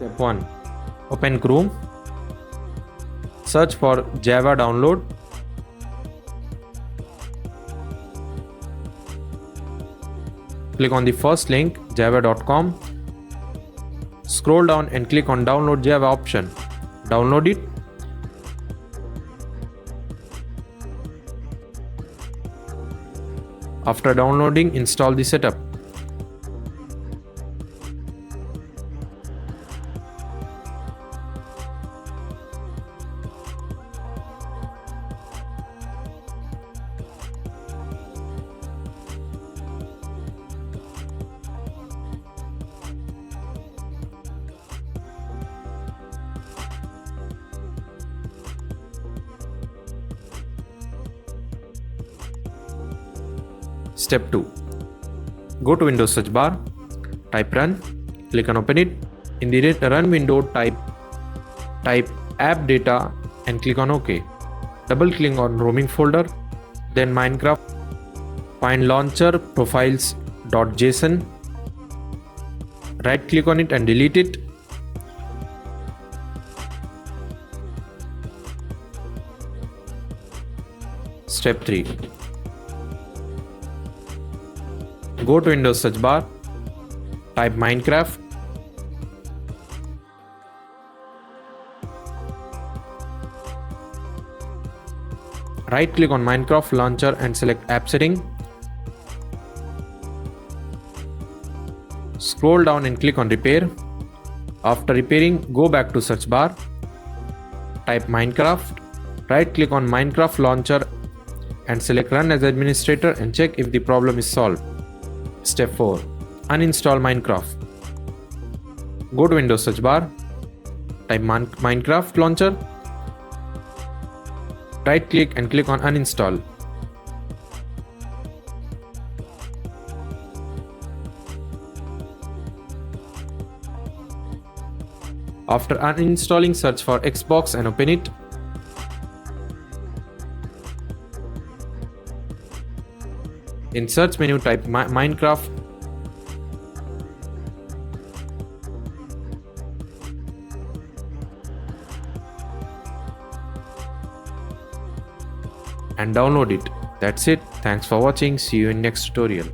Step 1. Open Chrome. Search for Java download. Click on the first link, java.com. Scroll down and click on Download Java option. Download it. After downloading, install the setup. Step 2. Go to Windows search bar, type run, click on open it. In the run window, type app data and click on OK. Double click on roaming folder, then Minecraft. Find launcher profiles.json. Right click on it and delete it. Step 3. Go to Windows search bar, type Minecraft. Right click on Minecraft launcher and select app setting. Scroll down and click on repair. After repairing, go back to search bar, type Minecraft. Right click on Minecraft launcher and select run as administrator and check if the problem is solved. Step 4. Uninstall Minecraft. Go to Windows search bar, type Minecraft launcher. Right click and click on uninstall. After uninstalling, search for Xbox and open it. In search menu, type Minecraft. And download it. That's it. Thanks for watching. See you in next tutorial.